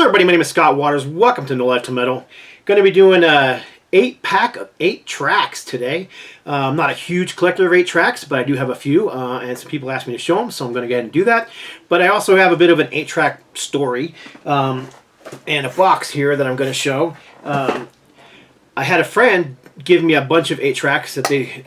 Hello everybody, my name is Scott Waters. Welcome to nolifetilmetal. Going to be doing a 8-pack of 8 tracks today. I'm not a huge collector of 8 tracks, but I do have a few, and some people asked me to show them, so I'm going to go ahead and do that. But I also have a bit of an 8-track story and a box here that I'm going to show. I had a friend give me a bunch of 8 tracks that they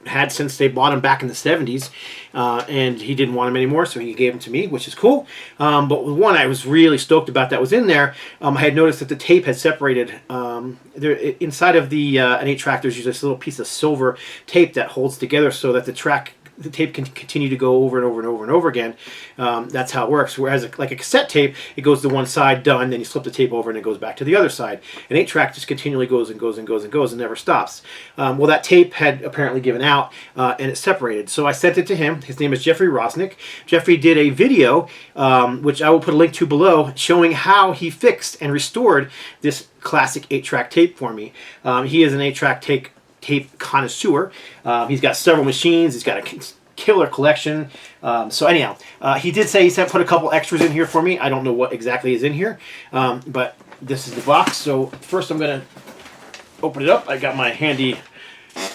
had since they bought them back in the 70s, and he didn't want them anymore, so he gave them to me, which is cool. But with one I was really stoked about that was in there, I had noticed that the tape had separated. Inside of the an 8 track, there's usually this little piece of silver tape that holds together so that the tape can continue to go over and over and over and over again. That's how it works. Whereas like a cassette tape, it goes to one side, done, then you slip the tape over and it goes back to the other side. An 8-track just continually goes and goes and goes and goes and never stops. Well, that tape had apparently given out and it separated. So I sent it to him. His name is Jeffrey Russnock. Jeffrey did a video, which I will put a link to below, showing how he fixed and restored this classic 8-track tape for me. He is an 8-track tape connoisseur. He's got several machines. He's got a killer collection. So anyhow, he did say he put a couple extras in here for me. I don't know what exactly is in here, but this is the box. So first I'm going to open it up. I got my handy,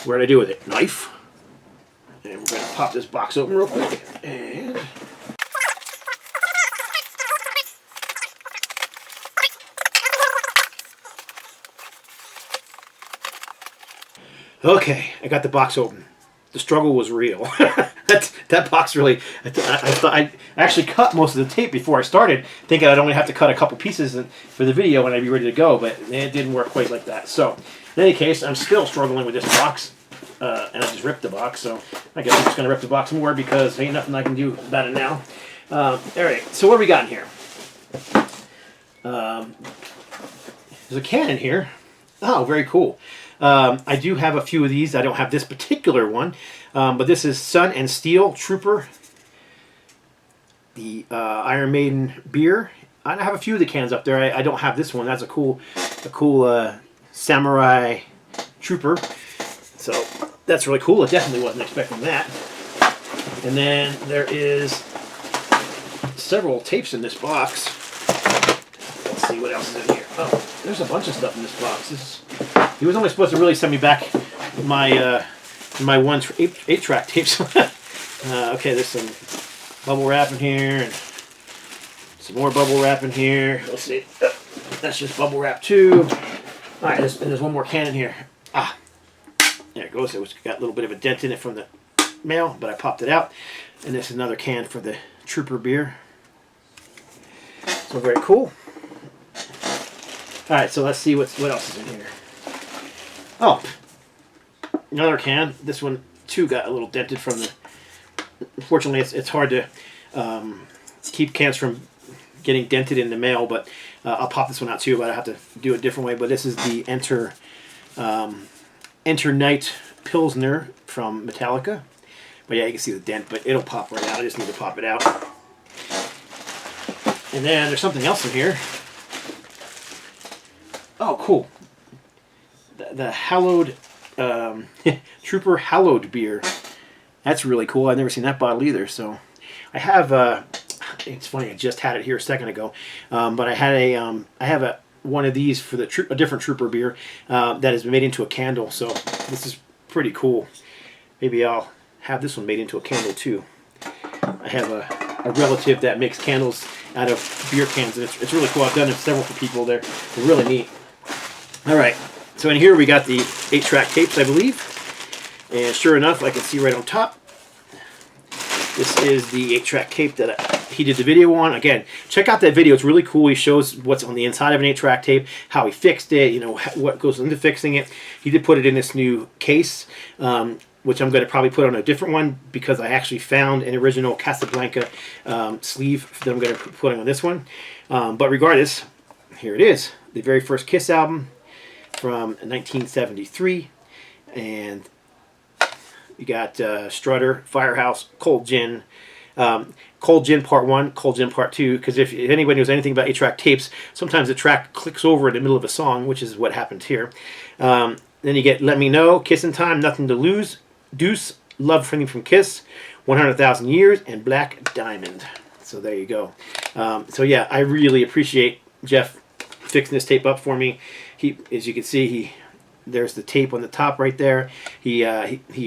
what did I do with it? Knife. And we're going to pop this box open real quick. And okay, I got the box open. The struggle was real. that box really, I thought I actually cut most of the tape before I started, thinking I'd only have to cut a couple pieces for the video and I'd be ready to go, but it didn't work quite like that. So, in any case, I'm still struggling with this box, and I just ripped the box, so I guess I'm just going to rip the box more because there ain't nothing I can do about it now. Alright, so what do we got in here? There's a can in here. Oh, very cool. I do have a few of these. I don't have this particular one, but this is Sun and Steel Trooper, the Iron Maiden beer. I have a few of the cans up there. I don't have this one. That's a cool Samurai Trooper. So that's really cool. I definitely wasn't expecting that. And then there is several tapes in this box. Let's see what else is in here. Oh, there's a bunch of stuff in this box. He was only supposed to really send me back my my 8-track tapes. Okay, there's some bubble wrap in here, and some more bubble wrap in here. Let's see. That's just bubble wrap too. All right, there's one more can in here. Ah, there it goes. It got a little bit of a dent in it from the mail, but I popped it out. And this is another can for the Trooper beer. So very cool. All right, so let's see what else is in here. Oh, another can. This one too got a little dented from the. Unfortunately, it's hard to keep cans from getting dented in the mail, but I'll pop this one out too. But I have to do it a different way. But this is the Enter Night Pilsner from Metallica. But yeah, you can see the dent, but it'll pop right out. I just need to pop it out. And then there's something else in here. Oh, cool. The hallowed Trooper hallowed beer. That's really cool. I've never seen that bottle either. So I have it's funny, I just had it here a second ago, but I have one of these for a different Trooper beer that has been made into a candle. So this is pretty cool. Maybe I'll have this one made into a candle too. I have a relative that makes candles out of beer cans, and it's really cool. I've done several for people. They're really neat. All right. So in here we got the 8-track tapes, I believe. And sure enough, I can see right on top, this is the 8-track tape that he did the video on. Again, check out that video. It's really cool. He shows what's on the inside of an 8-track tape, how he fixed it, you know, what goes into fixing it. He did put it in this new case, which I'm going to probably put on a different one because I actually found an original Casablanca sleeve that I'm going to put on this one. But regardless, here it is. The very first Kiss album from 1973, and you got Strutter, Firehouse, Cold Gin, Cold Gin Part 1, Cold Gin Part 2, because if anybody knows anything about 8-track tapes, sometimes the track clicks over in the middle of a song, which is what happened here. Then you get Let Me Know, Kissin' Time, Nothing to Lose, Deuce, Love from Kiss, 100,000 Years, and Black Diamond. So there you go. So yeah, I really appreciate Jeff fixing this tape up for me. As you can see, there's the tape on the top right there. He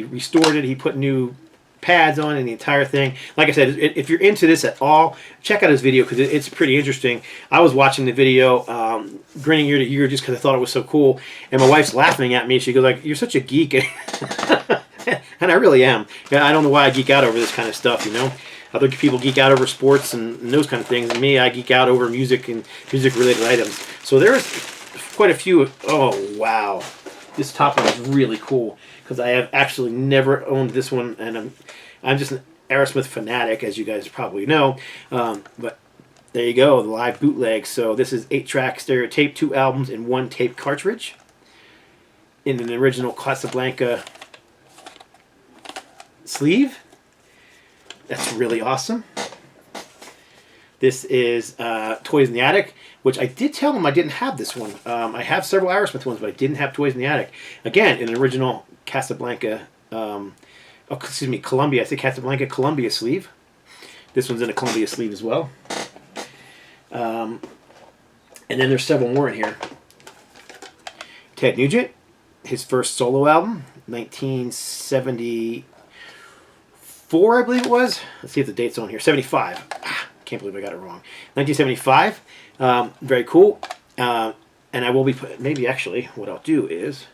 restored it. He put new pads on and the entire thing. Like I said, if you're into this at all, check out his video because it's pretty interesting. I was watching the video, grinning ear to ear just because I thought it was so cool. And my wife's laughing at me. She goes like, "You're such a geek," and I really am. I don't know why I geek out over this kind of stuff, you know. Other people geek out over sports and those kind of things, and me, I geek out over music and music-related items. So there's quite a few. Oh wow, this top one is really cool because I have actually never owned this one, and I'm just an Aerosmith fanatic, as you guys probably know. But there you go, the live bootleg. So this is 8-track stereo tape, 2 albums, and 1 tape cartridge in an original Casablanca sleeve. That's really awesome. This is Toys in the Attic, which I did tell them I didn't have this one. I have several Aerosmith ones, but I didn't have Toys in the Attic. Again, in an original Casablanca, Columbia. I say Casablanca Columbia sleeve. This one's in a Columbia sleeve as well. And then there's several more in here. Ted Nugent, his first solo album, 1974, I believe it was. Let's see if the date's on here. 75. Can't believe I got it wrong. 1975. Very cool. And I will be maybe actually what I'll do is,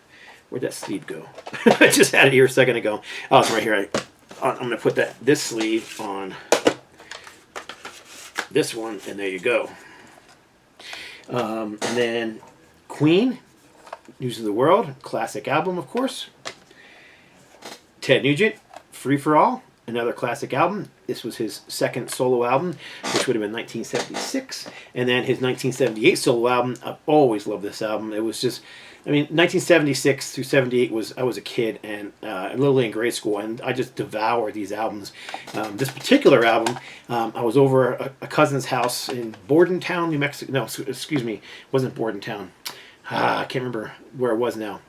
where'd that sleeve go? I just had it here a second ago. Oh, it's right here. I'm going to put this sleeve on this one, and there you go. And then Queen, News of the World, classic album, of course. Ted Nugent, Free for All, another classic album. This was his second solo album, which would have been 1976. And then his 1978 solo album. I've always loved this album. It was just, I mean, 1976 through 78 I was a kid and literally in grade school, and I just devoured these albums. This particular album, I was over a cousin's house in Bordentown, New Mexico. No, excuse me, it wasn't Bordentown. I can't remember where it was now.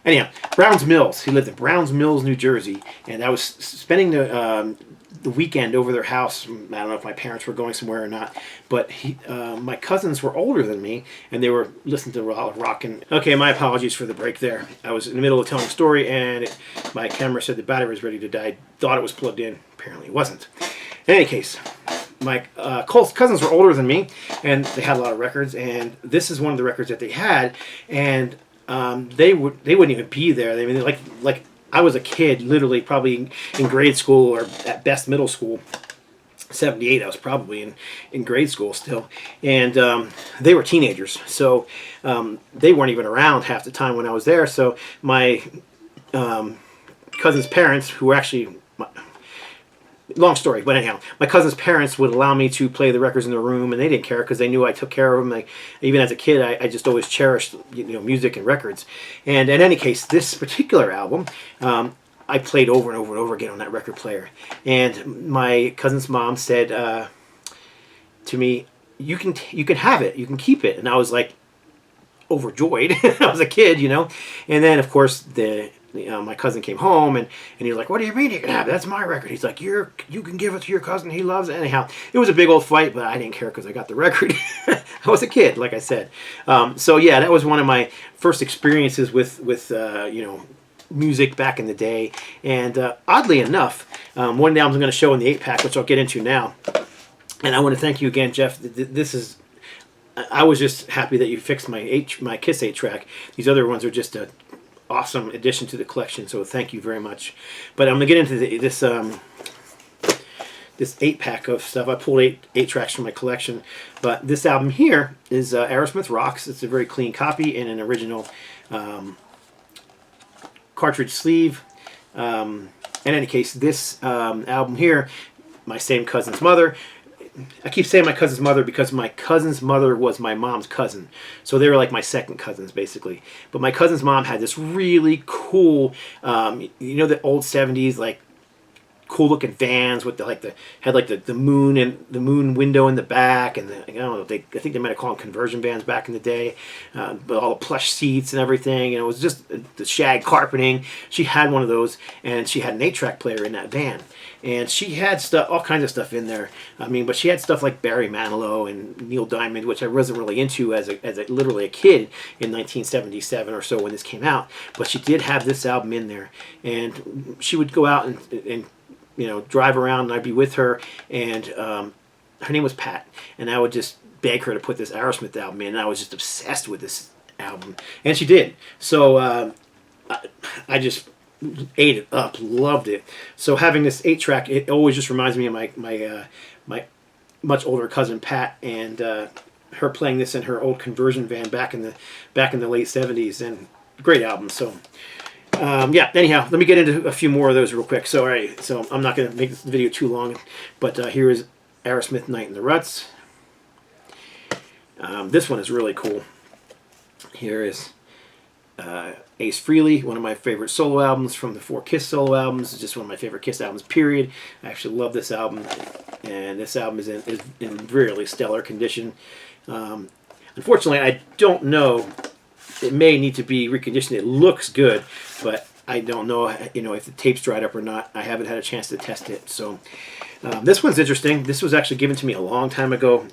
Anyhow, Browns Mills. He lived in Browns Mills, New Jersey, and I was spending the weekend over their house. I don't know if my parents were going somewhere or not, but my cousins were older than me, and they were listening to rock. And okay, my apologies for the break there. I was in the middle of telling a story, and my camera said the battery was ready to die. Thought it was plugged in. Apparently, it wasn't. In any case, my cousins were older than me, and they had a lot of records, and this is one of the records that they had, and they wouldn't even be there. I mean, like I was a kid, literally probably in grade school or at best middle school. 78, I was probably in grade school still, and they were teenagers, so they weren't even around half the time when I was there. So my cousin's parents, who were actually long story, but anyhow, my cousin's parents would allow me to play the records in the room, and they didn't care because they knew I took care of them. Even as a kid, I just always cherished, you know, music and records. And in any case, this particular album, I played over and over and over again on that record player. And my cousin's mom said to me, "You can have it, you can keep it." And I was like overjoyed. I was a kid, you know. And then of course my cousin came home and he was like, "What do you mean you can have it? That's my record." He's like, you can give it to your cousin. He loves it." Anyhow, it was a big old fight, but I didn't care because I got the record. I was a kid, like I said. So yeah, that was one of my first experiences with you know, music back in the day. And oddly enough, one album I'm going to show in the 8-pack, which I'll get into now. And I want to thank you again, Jeff. I was just happy that you fixed my Kiss 8-track. These other ones are just a awesome addition to the collection, so thank you very much. But I'm gonna get into this 8-pack of stuff. I pulled eight tracks from my collection, but this album here is Aerosmith Rocks. It's a very clean copy in an original cartridge sleeve. In any case, this album here, my same cousin's mother. I keep saying my cousin's mother because my cousin's mother was my mom's cousin. So they were like my second cousins, basically. But my cousin's mom had this really cool, you know, the old 70s, like, cool looking vans with had like the moon and the moon window in the back, and I don't know, I think they might have called them conversion vans back in the day, but all the plush seats and everything, and it was just the shag carpeting. She had one of those, and she had an 8-track player in that van, and she had stuff, all kinds of stuff in there. I mean, but she had stuff like Barry Manilow and Neil Diamond, which I wasn't really into as literally a kid in 1977 or so when this came out. But she did have this album in there, and she would go out and you know, drive around, and I'd be with her, and her name was Pat, and I would just beg her to put this Aerosmith album in, and I was just obsessed with this album, and she did. So I just ate it up, loved it. So having this 8-track, it always just reminds me of my much older cousin Pat, and her playing this in her old conversion van back in the late 70s, and great album. So yeah, anyhow, let me get into a few more of those real quick. So all right, so I'm not going to make this video too long, but here is Aerosmith Night in the Ruts. This one is really cool. Here is Ace Frehley, one of my favorite solo albums from the 4 Kiss solo albums. It's just one of my favorite Kiss albums, period. I actually love this album, and this album is in really stellar condition. Unfortunately, I don't know. It may need to be reconditioned. It looks good, but I don't know, you know, if the tape's dried up or not. I haven't had a chance to test it. So this one's interesting. This was actually given to me a long time ago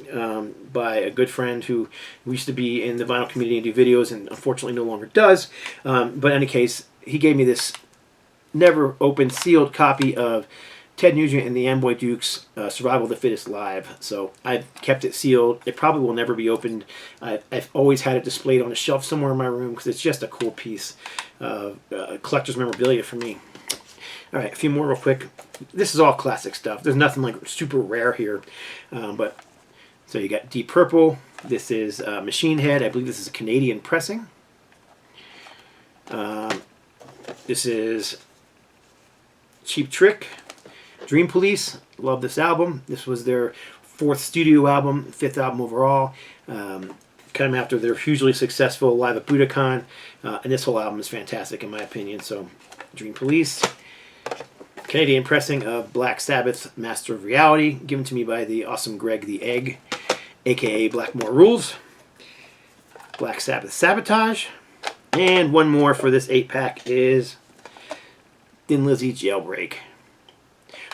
by a good friend who used to be in the vinyl community and do videos, and unfortunately no longer does. But in any case, he gave me this never opened, sealed copy of Ted Nugent and the Amboy Dukes, Survival of the Fittest Live. So I've kept it sealed. It probably will never be opened. I've always had it displayed on a shelf somewhere in my room because it's just a cool piece of collector's memorabilia for me. All right, a few more real quick. This is all classic stuff. There's nothing like super rare here. But so you got Deep Purple. This is Machine Head. I believe this is a Canadian pressing. This is Cheap Trick. Dream Police, love this album. This was their 4th studio album, 5th album overall. Kind of after their hugely successful Live at Budokan. And this whole album is fantastic in my opinion. So, Dream Police. Canadian pressing of Black Sabbath, Master of Reality, given to me by the awesome Greg the Egg, aka Blackmore Rules. Black Sabbath Sabotage. And one more for this 8-pack is Thin Lizzy Jailbreak.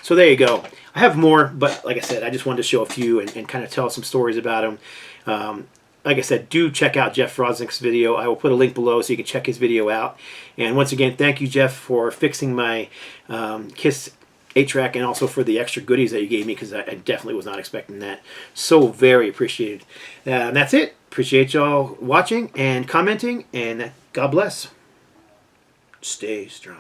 So there you go. I have more, but like I said, I just wanted to show a few and kind of tell some stories about them. Like I said, do check out Jeff Froznick's video. I will put a link below so you can check his video out. And once again, thank you, Jeff, for fixing my Kiss 8-track and also for the extra goodies that you gave me, because I definitely was not expecting that. So very appreciated. And that's it. Appreciate y'all watching and commenting, and God bless. Stay strong.